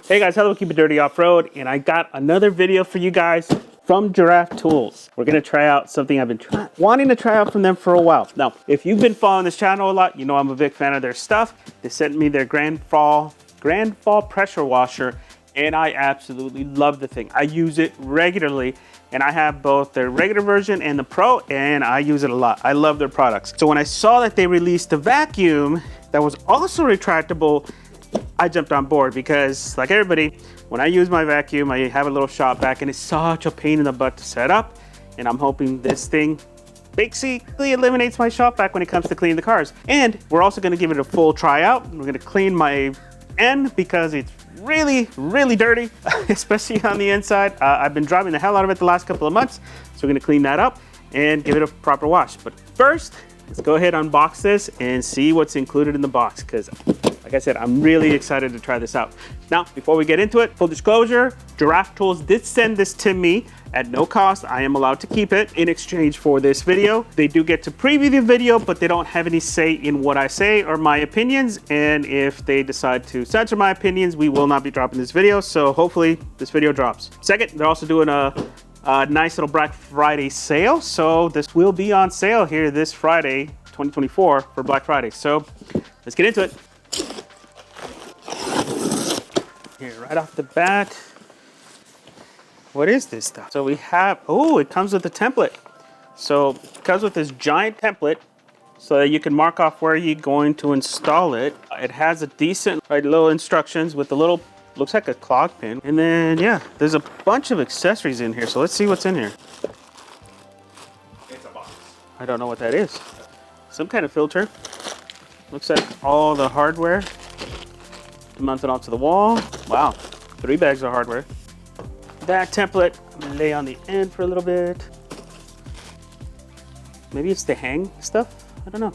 Hey guys, hello, Keep It Dirty Off-Road, and I got another video for you guys from Giraffe Tools. We're gonna try out something I've been wanting to try out from them for a while. Now, if you've been following this channel a lot, you know I'm a big fan of their stuff. They sent me their Grand Fall pressure washer, and I absolutely love the thing. I use it regularly, and I have both their regular version and the Pro, and I use it a lot. I love their products. So when I saw that they released a vacuum that was also retractable, I jumped on board because, like everybody, when I use my vacuum, I have a little shop vac, and it's such a pain in the butt to set up. And I'm hoping this thing basically eliminates my shop vac when it comes to cleaning the cars. And we're also going to give it a full try out. We're going to clean my end because it's really, really dirty, especially on the inside. I've been driving the hell out of it the last couple of months, so we're going to clean that up and give it a proper wash. But first, let's go ahead and unbox this and see what's included in the box, because like I said, I'm really excited to try this out. Now, before we get into it, full disclosure, Giraffe Tools did send this to me at no cost. I am allowed to keep it in exchange for this video. They do get to preview the video, but they don't have any say in what I say or my opinions. And if they decide to censor my opinions, we will not be dropping this video. So hopefully this video drops. Second, they're also doing a nice little Black Friday sale. So this will be on sale here this Friday, 2024 for Black Friday. So let's get into it. Here, right off the bat, what is this stuff? So we have, oh, it comes with a template. So it comes with this giant template so that you can mark off where you're going to install it. It has a decent little instructions with a little, looks like a clog pin. And then, yeah, there's a bunch of accessories in here. So let's see what's in here. It's a box. I don't know what that is. Some kind of filter. Looks like all the hardware mounted onto the wall. Wow, 3 bags of hardware. That template, I'm gonna lay on the end for a little bit. Maybe it's the hang stuff, I don't know.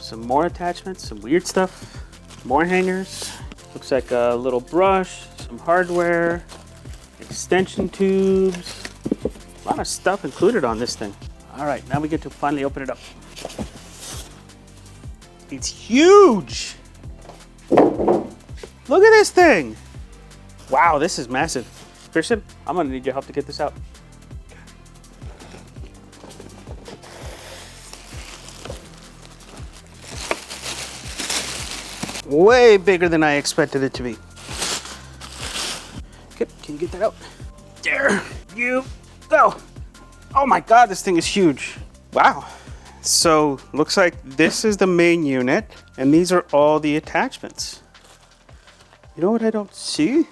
Some more attachments, some weird stuff, more hangers. Looks like a little brush, some hardware, extension tubes. A lot of stuff included on this thing. All right, now we get to finally open it up. It's huge. Look at this thing. Wow, this is massive. Christian, I'm gonna need your help to get this out. Way bigger than I expected it to be. Okay, can you get that out? There you go. Oh my God, this thing is huge. Wow. So looks like this is the main unit, and these are all the attachments. You know what I don't see?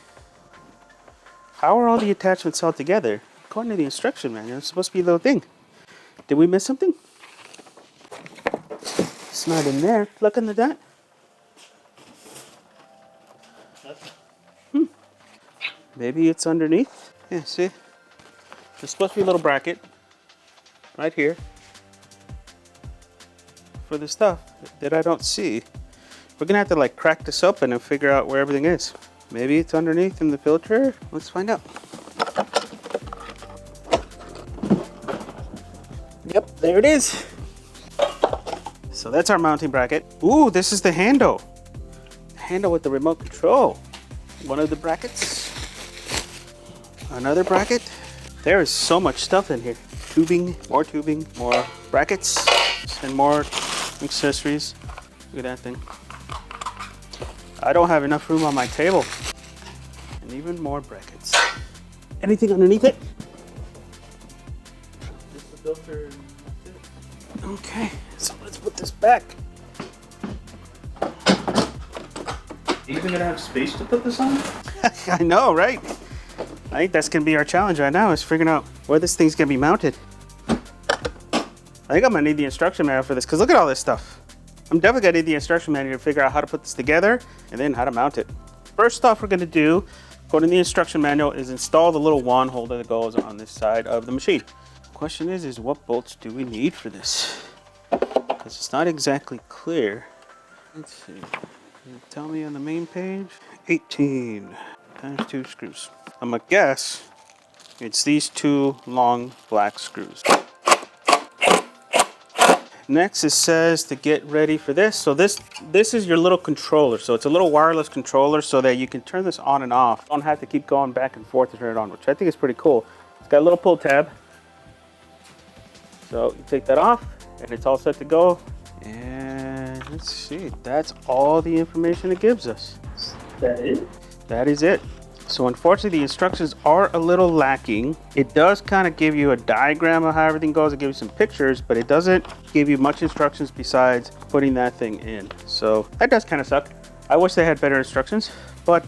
How are all the attachments all together? According to the instruction manual, it's supposed to be a little thing. Did we miss something? It's not in there. Look under that. Maybe it's underneath. Yeah, see? There's supposed to be a little bracket right here for the stuff that I don't see. We're gonna have to like crack this open and figure out where everything is. Maybe it's underneath in the filter. Let's find out. Yep, there it is. So that's our mounting bracket. Ooh, this is the handle. The handle with the remote control. One of the brackets. Another bracket. There is so much stuff in here. Tubing, more brackets, and more accessories. Look at that thing. I don't have enough room on my table. And even more brackets. Anything underneath it? Just the filter and that's it. Okay, so let's put this back. You even gonna have space to put this on? I know, right? I think that's gonna be our challenge right now, is figuring out where this thing's gonna be mounted. I think I'm gonna need the instruction manual for this, because look at all this stuff. I'm definitely gonna need the instruction manual to figure out how to put this together and then how to mount it. First off, we're gonna do, according to the instruction manual, is install the little wand holder that goes on this side of the machine. Question is what bolts do we need for this? Because it's not exactly clear. Let's see. Can you tell me on the main page? 18 times 2 screws. I'm gonna guess it's these 2 long black screws. Next it says to get ready for this. So this is your little controller. So it's a little wireless controller so that you can turn this on and off. You don't have to keep going back and forth to turn it on, which I think is pretty cool. It's got a little pull tab. So you take that off and it's all set to go. And let's see, that's all the information it gives us. That is? That is it. So unfortunately, the instructions are a little lacking. It does kind of give you a diagram of how everything goes. It gives you some pictures, but it doesn't give you much instructions besides putting that thing in. So that does kind of suck. I wish they had better instructions, but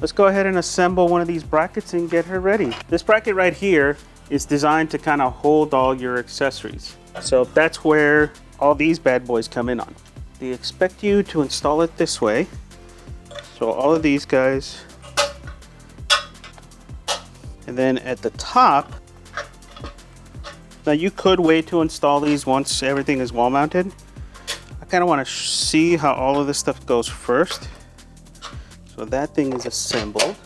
let's go ahead and assemble one of these brackets and get her ready. This bracket right here is designed to kind of hold all your accessories. So that's where all these bad boys come in on. They expect you to install it this way. So all of these guys. And then at the top, now you could wait to install these once everything is wall mounted. I kind of want to see how all of this stuff goes first. So that thing is assembled.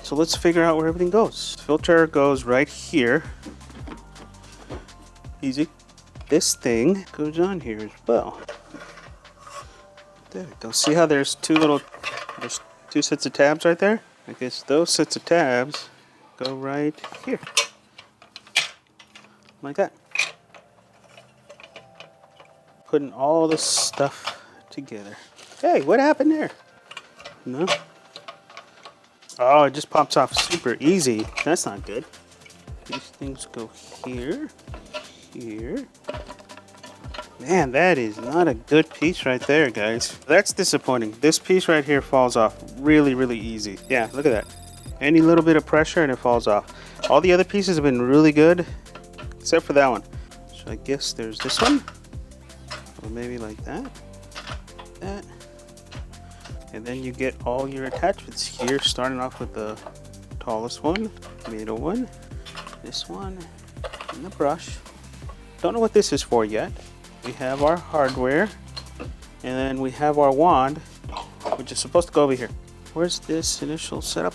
So let's figure out where everything goes. Filter goes right here. Easy. This thing goes on here as well. There we go. See how there's there's two sets of tabs right there? I guess those sets of tabs go right here, like that. Putting all this stuff together. Hey, what happened there? No? Oh, it just pops off super easy. That's not good. These things go here, here. Man, that is not a good piece right there, guys. That's disappointing. This piece right here falls off really, really easy. Yeah, look at that. Any little bit of pressure and it falls off. All the other pieces have been really good, except for that one. So I guess there's this one. Or maybe like that. That. And then you get all your attachments here, starting off with the tallest one, middle one, this one, and the brush. Don't know what this is for yet. We have our hardware, and then we have our wand, which is supposed to go over here. Where's this initial setup?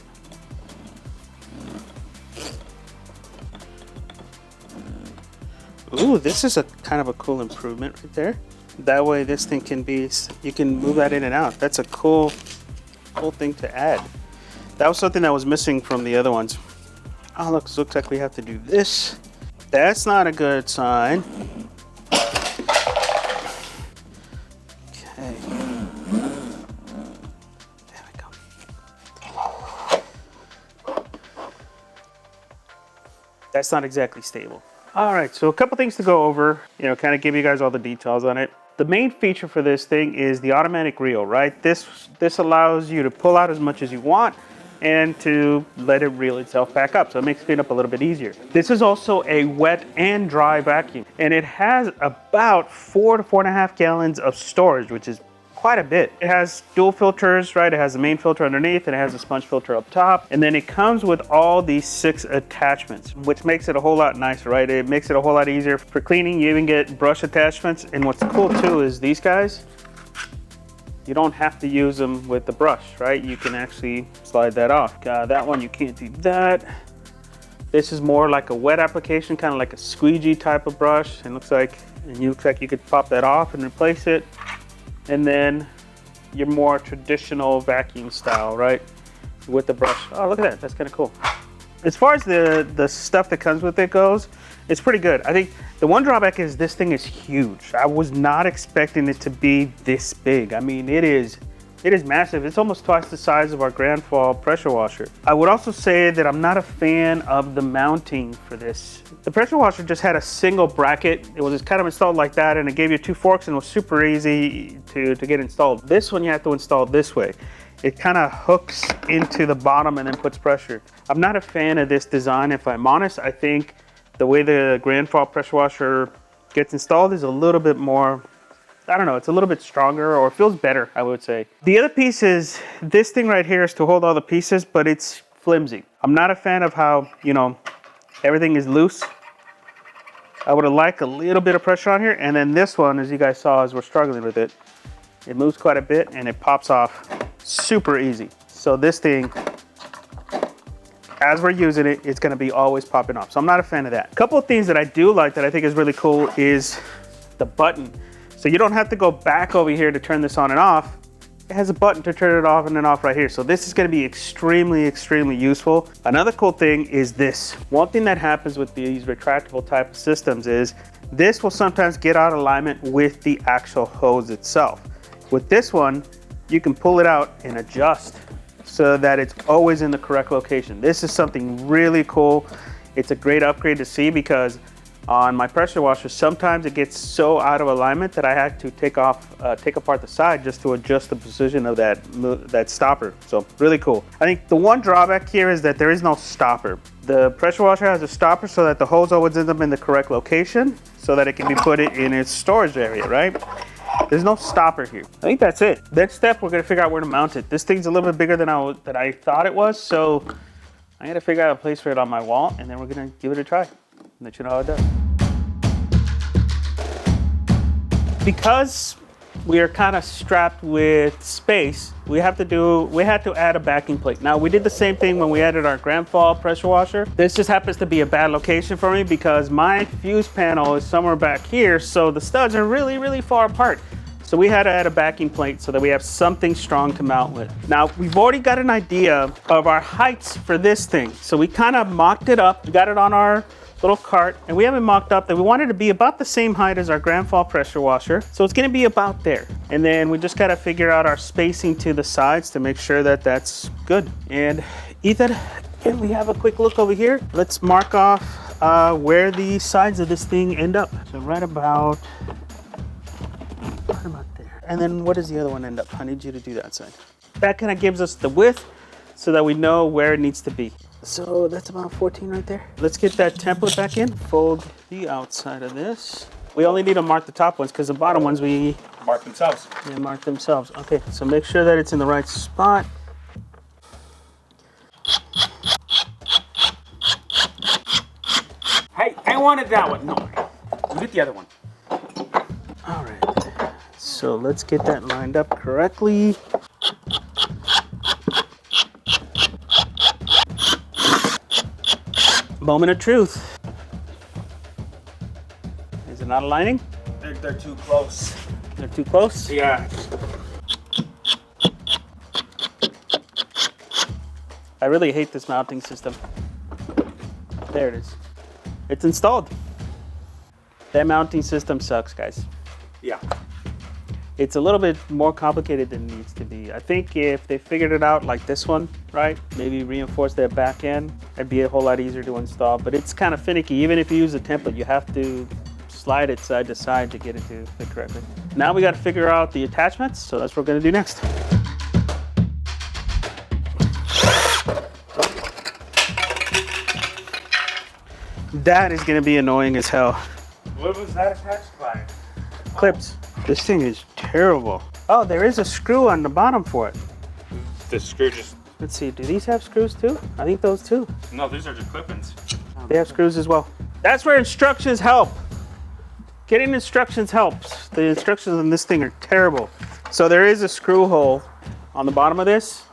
Ooh, this is a kind of a cool improvement right there. That way this thing can be, you can move that in and out. That's a cool thing to add. That was something that was missing from the other ones. Oh, looks like we have to do this. That's not a good sign. Okay. There we go. That's not exactly stable. All right, so a couple things to go over, kind of give you guys all the details on it. The main feature for this thing is the automatic reel, right? This allows you to pull out as much as you want and to let it reel itself back up. So it makes cleanup a little bit easier. This is also a wet and dry vacuum, and it has about 4 to 4.5 gallons of storage, which is quite a bit. It has dual filters, right? It has the main filter underneath and it has a sponge filter up top. And then it comes with all these 6 attachments, which makes it a whole lot nicer, right? It makes it a whole lot easier for cleaning. You even get brush attachments. And what's cool too is these guys, you don't have to use them with the brush, right? You can actually slide that off. That one, you can't do that. This is more like a wet application, kind of like a squeegee type of brush. And looks like you could pop that off and replace it. And then your more traditional vacuum style, right? With the brush. Oh, look at that. That's kind of cool. As far as the stuff that comes with it goes, it's pretty good. I think the one drawback is this thing is huge. I was not expecting it to be this big. I mean, it is massive. It's almost twice the size of our GrandStorm pressure washer. I would also say that I'm not a fan of the mounting for this. The pressure washer just had a single bracket. It was just kind of installed like that, and it gave you 2 forks and it was super easy to get installed. This one you have to install this way. It kind of hooks into the bottom and then puts pressure. I'm not a fan of this design, if I'm honest. I think the way the GrandStorm pressure washer gets installed is a little bit more, I don't know, it's a little bit stronger, or it feels better, I would say. The other piece is, this thing right here is to hold all the pieces, but it's flimsy. I'm not a fan of how, everything is loose. I would have liked a little bit of pressure on here, and then this one, as you guys saw, as we're struggling with it, it moves quite a bit and it pops off super easy. So this thing, as we're using it, it's gonna be always popping off. So I'm not a fan of that. A couple of things that I do like that I think is really cool is the button. So you don't have to go back over here to turn this on and off. It has a button to turn it off and then off right here. So this is gonna be extremely, extremely useful. Another cool thing is this. One thing that happens with these retractable type of systems is this will sometimes get out of alignment with the actual hose itself. With this one, you can pull it out and adjust so that it's always in the correct location. This is something really cool. It's a great upgrade to see because on my pressure washer, sometimes it gets so out of alignment that I had to take apart the side just to adjust the position of that stopper. So really cool. I think the one drawback here is that there is no stopper. The pressure washer has a stopper so that the hose always ends up in the correct location so that it can be put in its storage area, right? There's no stopper here. I think that's it. Next step, we're gonna figure out where to mount it. This thing's a little bit bigger than I thought it was, so I gotta figure out a place for it on my wall, and then we're gonna give it a try. Let you know how it does. Because we are kind of strapped with space, we had to add a backing plate. Now we did the same thing when we added our Grandfall pressure washer. This just happens to be a bad location for me because my fuse panel is somewhere back here, so the studs are really, really far apart. So we had to add a backing plate so that we have something strong to mount with. Now we've already got an idea of our heights for this thing. So we kind of mocked it up, we got it on our little cart, and we have it mocked up that we wanted to be about the same height as our Grandfall pressure washer. So it's gonna be about there. And then we just gotta figure out our spacing to the sides to make sure that that's good. And Ethan, can we have a quick look over here? Let's mark off where the sides of this thing end up. So right about there. And then what does the other one end up? I need you to do that side. That kind of gives us the width so that we know where it needs to be. So that's about 14 right there. Let's get that template back in. Fold the outside of this. We only need to mark the top ones because the bottom ones we Mark themselves. They mark themselves. Okay, so make sure that it's in the right spot. Hey, I wanted that one. No, you get the other one. All right, so let's get that lined up correctly. Moment of truth. Is it not aligning? They're too close. They're too close? Yeah. I really hate this mounting system. There it is. It's installed. That mounting system sucks, guys. Yeah. It's a little bit more complicated than it needs to be. I think if they figured it out like this one, right? Maybe reinforce that back end, it'd be a whole lot easier to install, but it's kind of finicky. Even if you use a template, you have to slide it side to side to get it to fit correctly. Now we got to figure out the attachments, so that's what we're gonna do next. That is gonna be annoying as hell. What was that attached by? Clips. This thing is terrible. Oh, there is a screw on the bottom for it. The screw just... Let's see, do these have screws too? I think those too. No, these are just clip-ins. They have screws as well. That's where instructions help. Getting instructions helps. The instructions on this thing are terrible. So there is a screw hole on the bottom of this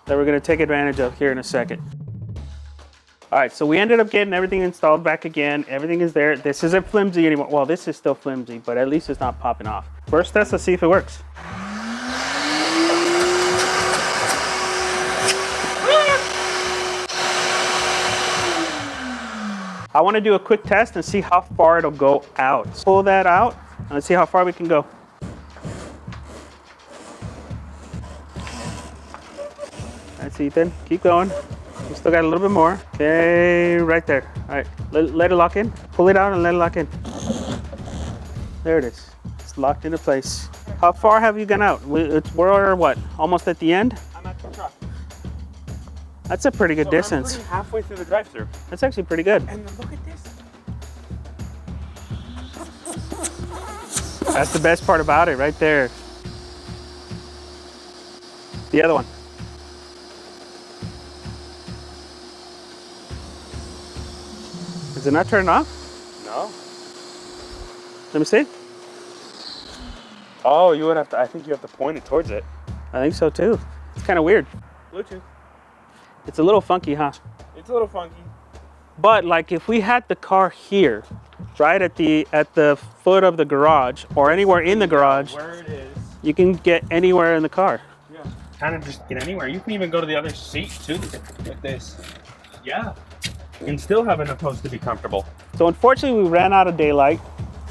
that we're gonna take advantage of here in a second. All right, so we ended up getting everything installed back again. Everything is there. This isn't flimsy anymore. Well, this is still flimsy, but at least it's not popping off. First test, let's see if it works. I want to do a quick test and see how far it'll go out. Pull that out and let's see how far we can go. That's Ethan. Keep going. We still got a little bit more. Okay, right there. All right, let it lock in. Pull it out and let it lock in. There it is. It's locked into place. How far have you gone out? We're what? Almost at the end? I'm at the truck. That's a pretty good distance. I'm halfway through the drive-through. That's actually pretty good. And look at this. That's the best part about it, right there. The other one. Is it not turning off? No. Let me see. Oh, you would have to, I think you have to point it towards it. I think so too. It's kind of weird. Bluetooth. It's a little funky, huh? It's a little funky. But like if we had the car here, right at the foot of the garage or anywhere in the garage, Where it is. you can get anywhere in the car. Yeah. Kind of just get anywhere. You can even go to the other seat too, like this. Yeah. And still have enough post to be comfortable. So unfortunately, we ran out of daylight.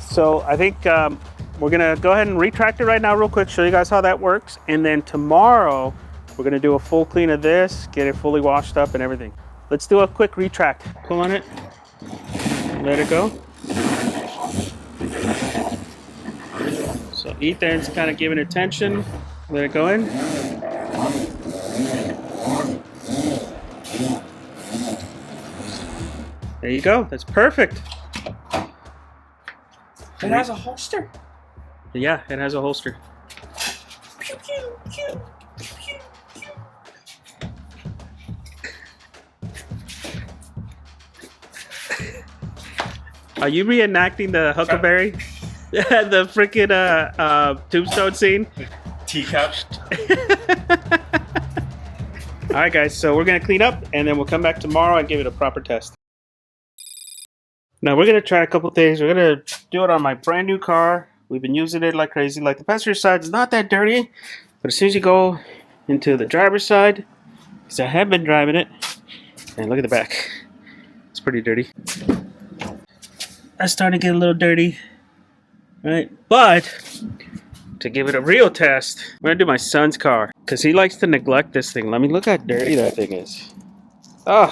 So I think we're gonna go ahead and retract it right now real quick, show you guys how that works. And then tomorrow, we're gonna do a full clean of this, get it fully washed up and everything. Let's do a quick retract. Pull on it, let it go. So Ethan's kind of giving it tension. Let it go in. There you go, that's perfect. It has a holster. Yeah, it has a holster. Pew, pew, pew, pew, pew. Are you reenacting the Huckleberry? The freaking tombstone scene? Teacup. All right, guys, so we're gonna clean up and then we'll come back tomorrow and give it a proper test. Now we're gonna try a couple things. We're gonna do it on my brand new car. We've been using it like crazy. Like the passenger side is not that dirty, but as soon as you go into the driver's side, because I have been driving it, and look at the back. It's pretty dirty. That's starting to get a little dirty, right? But to give it a real test, I'm gonna do my son's car because he likes to neglect this thing. Let me look how dirty that thing is. Oh,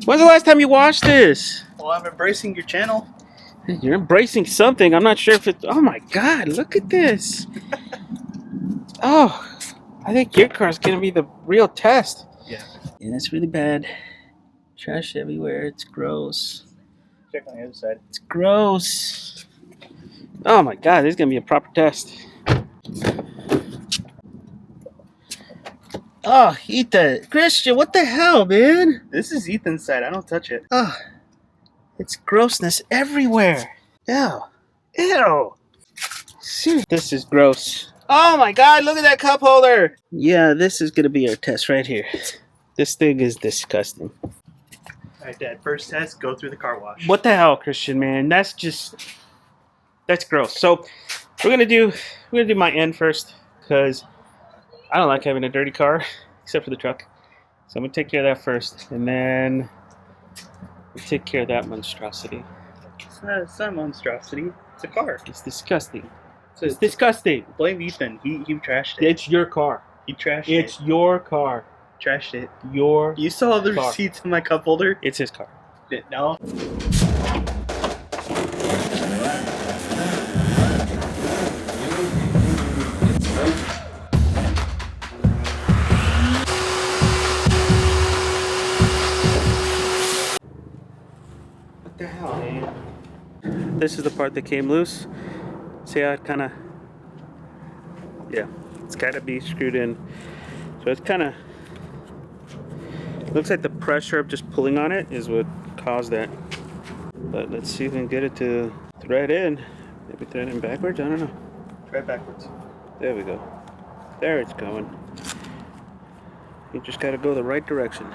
when's the last time you washed this? Well, I'm embracing your channel. You're embracing something. I'm not sure if it. Oh my God! Look at this. Oh, I think your car's gonna be the real test. Yeah. Yeah, that's really bad. Trash everywhere. It's gross. Check on the other side. It's gross. Oh my God! This is gonna be a proper test. Oh, Ethan, Christian, what the hell, man? This is Ethan's side. I don't touch it. Oh, it's grossness everywhere. Ew. Ew. See, this is gross. Oh my God, look at that cup holder. Yeah, this is gonna be our test right here. This thing is disgusting. All right, Dad. First test. Go through the car wash. What the hell, Christian, man? That's gross. So we're gonna do my end first because I don't like having a dirty car except for the truck. So I'm gonna take care of that first, and then we'll take care of that monstrosity. It's not a monstrosity. It's a car. It's disgusting. So It's disgusting. blame Ethan. He trashed it. It's your car. He trashed It's it. your car. Trashed it. Your You saw the car. receipts in my cup holder? It's his car. No. What the hell, man? This is the part that came loose. See how it kind of, yeah, it's got to be screwed in. So it's kind of, looks like the pressure of just pulling on it is what caused that. But let's see if we can get it to thread in. Maybe thread in backwards, I don't know. Try it backwards. There we go. There it's going. You just got to go the right direction.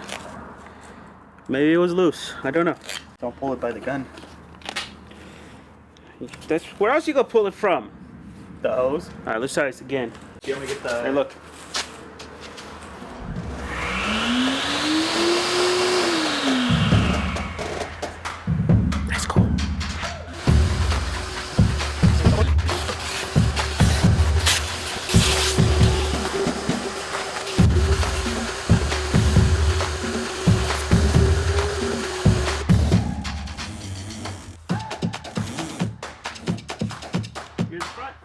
Maybe it was loose, I don't know. Don't pull it by the gun. That's where else you gonna pull it from? The hose. All right, let's try this again. You want me to get the... Hey, look. That's cool. Here's the front.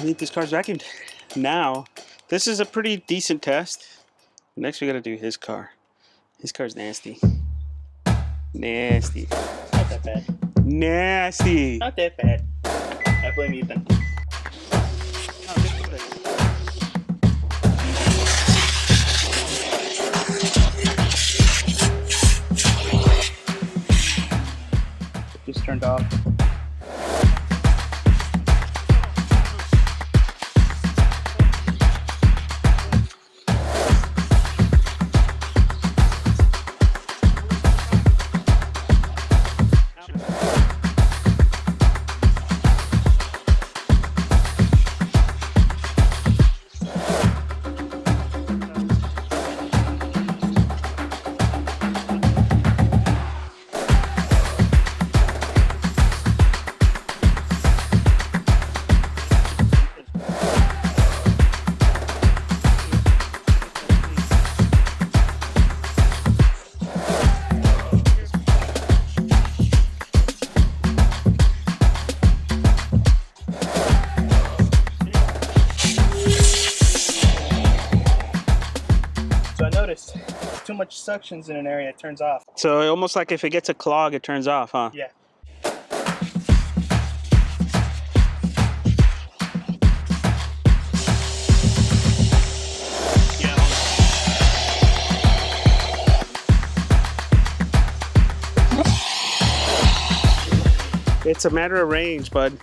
I'll need this car's vacuumed. Now, this is a pretty decent test. Next, we gotta do his car. His car's nasty. Nasty. Not that bad. Nasty. Not that bad. I blame Ethan. Just turned off. So I noticed too much suctions in an area, it turns off. So almost like if it gets a clog, it turns off, huh? Yeah. It's a matter of range, bud.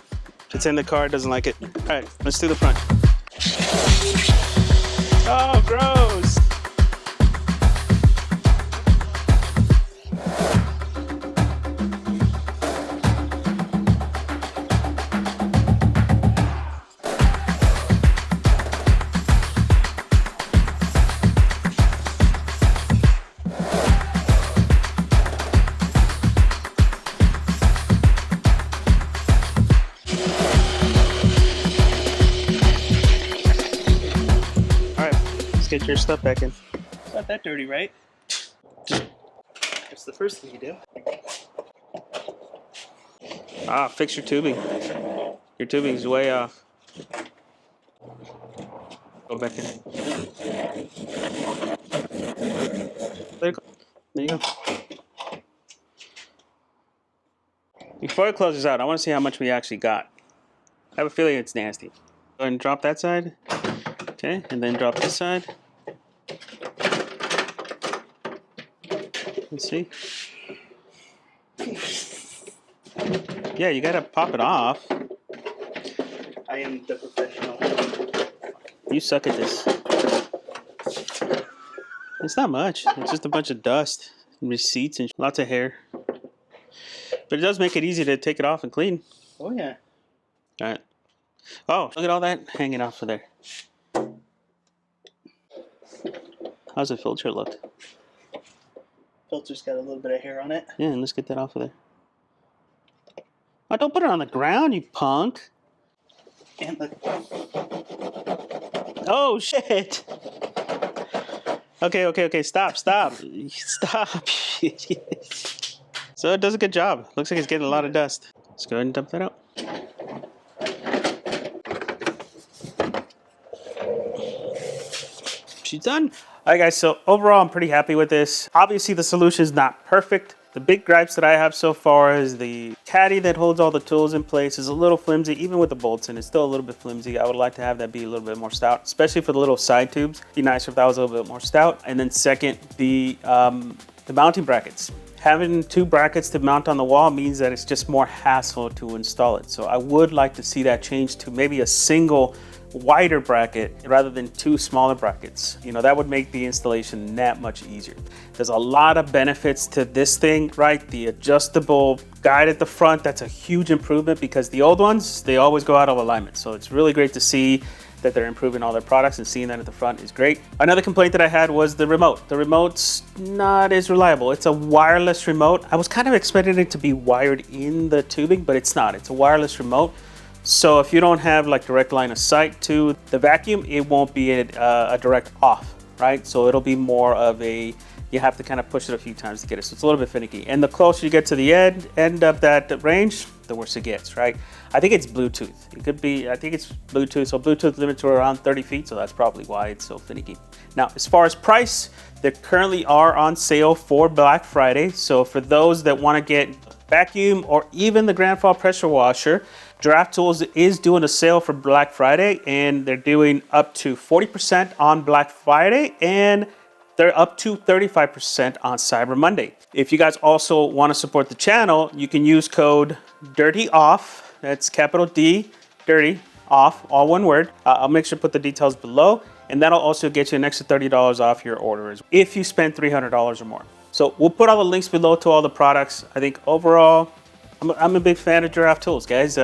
It's in the car, it doesn't like it. All right, let's do the front. Oh, gross. Get your stuff back in. It's not that dirty, right? That's the first thing you do. Ah, fix your tubing. Your tubing's way off. Go back in. There you go. There you go. Before it closes out, I want to see how much we actually got. I have a feeling it's nasty. Go ahead and drop that side. Okay, and then drop this side. Let's see. Yeah, you gotta pop it off. I am the professional. You suck at this. It's not much. It's just a bunch of dust and receipts and lots of hair. But it does make it easy to take it off and clean. Oh yeah. All right. Oh, look at all that hanging off of there. How's the filter look? Filter's got a little bit of hair on it. Yeah, and let's get that off of there. Oh, don't put it on the ground, you punk. And look. Oh, shit. Okay. Stop. Stop. So it does a good job. Looks like it's getting a lot of dust. Let's go ahead and dump that out. She's done. All right, guys, so overall, I'm pretty happy with this. Obviously, the solution is not perfect. The big gripes that I have so far is the caddy that holds all the tools in place is a little flimsy, even with the bolts in. It's still a little bit flimsy. I would like to have that be a little bit more stout, especially for the little side tubes. It'd be nicer if that was a little bit more stout. And then second, the mounting brackets. Having two brackets to mount on the wall means that it's just more hassle to install it. So I would like to see that change to maybe a single wider bracket rather than two smaller brackets. You know, that would make the installation that much easier. There's a lot of benefits to this thing, right? The adjustable guide at the front, that's a huge improvement because the old ones, they always go out of alignment. So it's really great to see that they're improving all their products, and seeing that at the front is great. Another complaint that I had was the remote. The remote's not as reliable. It's a wireless remote. I was kind of expecting it to be wired in the tubing, but it's not. It's a wireless remote. So if you don't have like direct line of sight to the vacuum, it won't be a direct off, right? So it'll be more of a you have to kind of push it a few times to get it. So it's a little bit finicky. And the closer you get to the end of that range, the worse it gets, right? I think it's Bluetooth. It could be, I think it's Bluetooth. So Bluetooth limits to around 30 feet. So that's probably why it's so finicky. Now, as far as price, they currently are on sale for Black Friday. So for those that want to get vacuum or even the GrandStorm pressure washer, Giraffe Tools is doing a sale for Black Friday, and they're doing up to 40% on Black Friday, and they're up to 35% on Cyber Monday. If you guys also want to support the channel, you can use code DIRTYOFF. That's capital D, dirty, off, all one word. I'll make sure to put the details below, and that'll also get you an extra $30 off your order if you spend $300 or more. So we'll put all the links below to all the products. I think overall, I'm a big fan of Giraffe Tools, guys.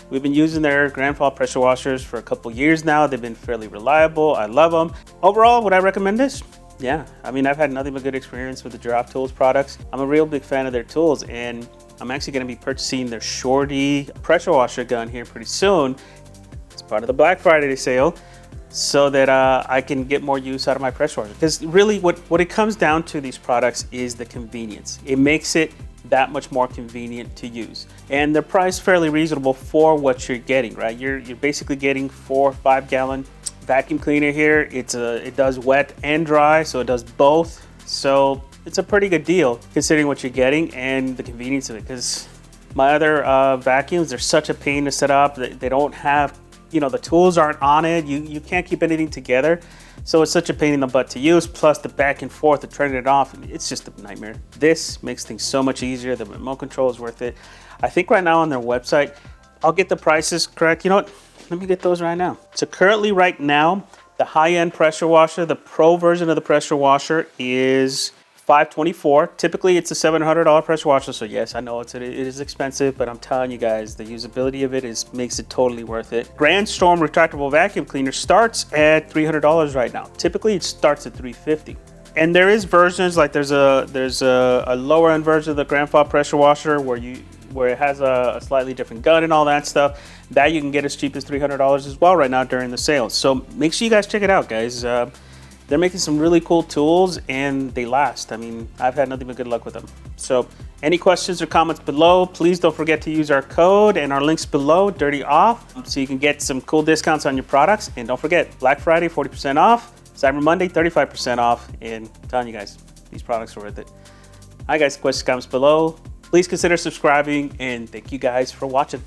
We've been using their GrandStorm pressure washers for a couple years now. They've been fairly reliable. I love them. Overall, would I recommend this? Yeah, I mean, I've had nothing but good experience with the Giraffe Tools products. I'm a real big fan of their tools, and I'm actually going to be purchasing their Shorty pressure washer gun here pretty soon as part of the Black Friday sale, so that I can get more use out of my pressure washer. Because really what it comes down to these products is the convenience. It makes it that much more convenient to use, and they're priced fairly reasonable for what you're getting, right? You're basically getting 4 or 5 gallon vacuum cleaner here. It does wet and dry, so it does both. So it's a pretty good deal considering what you're getting and the convenience of it. Because my other vacuums, they're such a pain to set up. They don't have, you know, the tools aren't on it. You can't keep anything together. So it's such a pain in the butt to use, plus the back and forth of turning it off. It's just a nightmare. This makes things so much easier. The remote control is worth it. I think right now on their website, I'll get the prices correct. You know what? Let me get those right now. So currently right now, the high-end pressure washer, the pro version of the pressure washer is $524. Typically it's a $700 pressure washer, so yes, I know it is expensive, but I'm telling you guys, the usability of it makes it totally worth it. GrandStorm Retractable Vacuum Cleaner starts at $300 right now. Typically it starts at $350. And there is versions, like there's a lower end version of the GrandStorm pressure washer where it has a slightly different gun and all that stuff. That you can get as cheap as $300 as well right now during the sale. So make sure you guys check it out, guys. They're making some really cool tools, and they last. I mean, I've had nothing but good luck with them. So any questions or comments below, please don't forget to use our code and our links below, DIRTYOFF, so you can get some cool discounts on your products. And don't forget, Black Friday, 40% off, Cyber Monday, 35% off. And I'm telling you guys, these products are worth it. All right, guys, questions, comments below. Please consider subscribing, and thank you guys for watching.